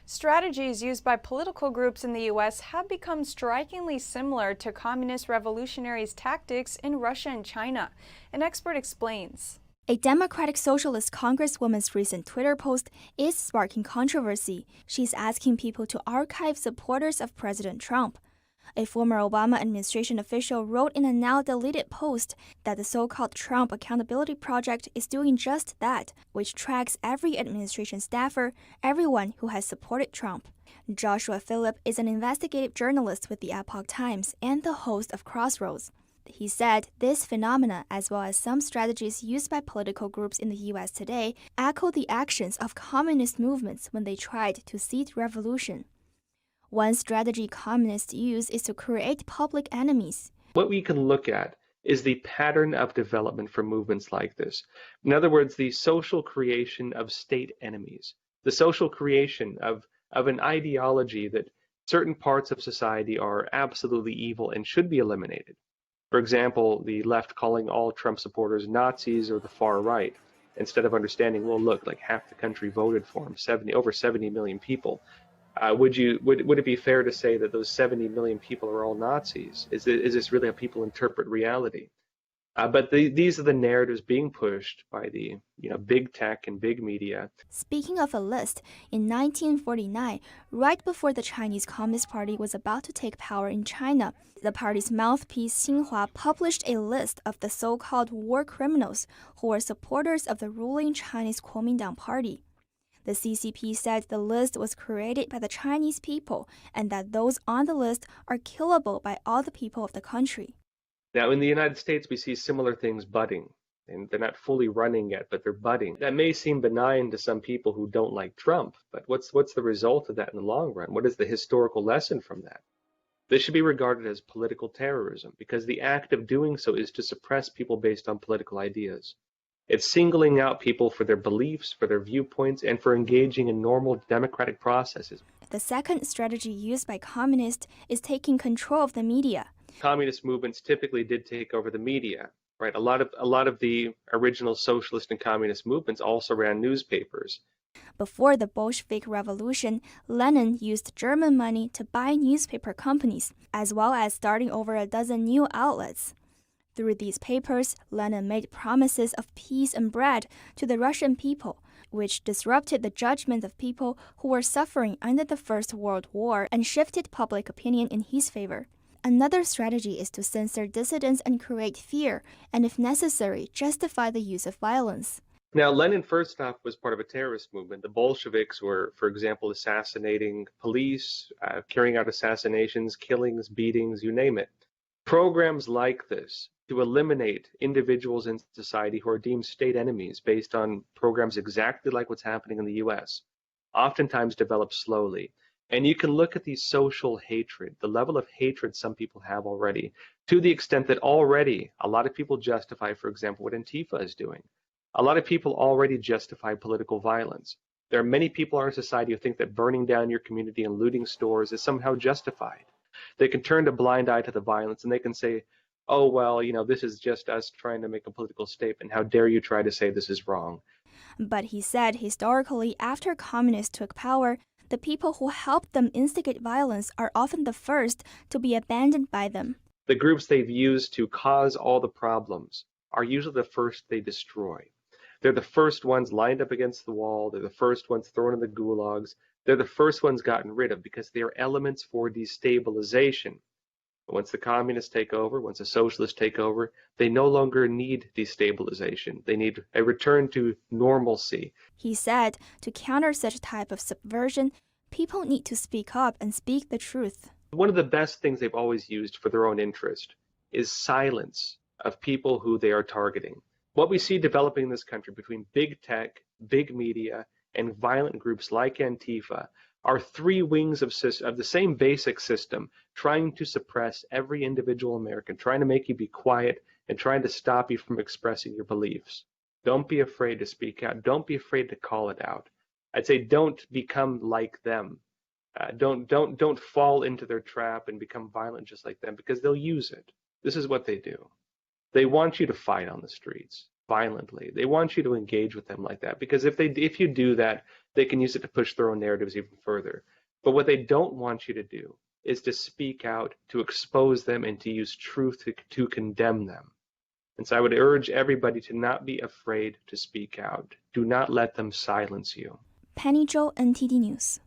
Strategies used by political groups in the U.S. have become strikingly similar to communist revolutionaries' tactics in Russia and China. An expert explains. A Democratic Socialist Congresswoman's recent Twitter post is sparking controversy. She's asking people to archive supporters of President Trump. A former Obama administration official wrote in a now-deleted post that the so-called Trump Accountability Project is doing just that, which tracks every administration staffer, everyone who has supported Trump. Joshua Phillip is an investigative journalist with the Epoch Times and the host of Crossroads. He said this phenomena, as well as some strategies used by political groups in the U.S. today, echo the actions of communist movements when they tried to seed revolution. One strategy communists use is to create public enemies. What we can look at is the pattern of development for movements like this. In other words, the social creation of state enemies, the social creation of an ideology that certain parts of society are absolutely evil and should be eliminated. For example, the left calling all Trump supporters Nazis, or the far right, instead of understanding, well, look, like half the country voted for him, over 70 million people. Would it be fair to say that those 70 million people are all Nazis? Is this really how people interpret reality? But these are the narratives being pushed by the big tech and big media. Speaking of a list, in 1949, right before the Chinese Communist Party was about to take power in China, the party's mouthpiece Xinhua published a list of the so-called war criminals who were supporters of the ruling Chinese Kuomintang Party. The CCP said the list was created by the Chinese people and that those on the list are killable by all the people of the country. Now, in the United States, we see similar things budding, and they're not fully running yet, but they're budding. That may seem benign to some people who don't like Trump, but what's the result of that in the long run? What is the historical lesson from that? This should be regarded as political terrorism, because the act of doing so is to suppress people based on political ideas. It's singling out people for their beliefs, for their viewpoints, and for engaging in normal democratic processes. The second strategy used by communists is taking control of the media. Communist movements typically did take over the media, right? A lot of the original socialist and communist movements also ran newspapers. Before the Bolshevik Revolution, Lenin used German money to buy newspaper companies, as well as starting over a dozen new outlets. Through these papers, Lenin made promises of peace and bread to the Russian people, which disrupted the judgment of people who were suffering under the First World War and shifted public opinion in his favor. Another strategy is to censor dissidents and create fear, and if necessary, justify the use of violence. Now, Lenin, first off, was part of a terrorist movement. The Bolsheviks were, for example, assassinating police, carrying out assassinations, killings, beatings, you name it. Programs like this to eliminate individuals in society who are deemed state enemies based on programs exactly like what's happening in the US, oftentimes develop slowly. And you can look at the social hatred, the level of hatred some people have already, to the extent that already a lot of people justify, for example, what Antifa is doing. A lot of people already justify political violence. There are many people in our society who think that burning down your community and looting stores is somehow justified. They can turn a blind eye to the violence and they can say, oh, well, this is just us trying to make a political statement. How dare you try to say this is wrong? But he said historically, after communists took power, the people who helped them instigate violence are often the first to be abandoned by them. The groups they've used to cause all the problems are usually the first they destroy. They're the first ones lined up against the wall. They're the first ones thrown in the gulags. They're the first ones gotten rid of because they are elements for destabilization. But once the communists take over, once the socialists take over, they no longer need destabilization. They need a return to normalcy. He said to counter such type of subversion, people need to speak up and speak the truth. One of the best things they've always used for their own interest is silence of people who they are targeting. What we see developing in this country between big tech, big media, and violent groups like Antifa are three wings of the same basic system, trying to suppress every individual American, trying to make you be quiet and trying to stop you from expressing your beliefs. Don't be afraid to speak out. Don't be afraid to call it out. I'd say don't become like them. Don't fall into their trap and become violent just like them, because they'll use it. This is what they do. They want you to fight on the streets. violently. They want you to engage with them like that because if you do that, they can use it to push their own narratives even further. But what they don't want you to do is to speak out, to expose them, and to use truth to condemn them. And so I would urge everybody to not be afraid to speak out. Do not let them silence you. Penny Zhou, NTD News.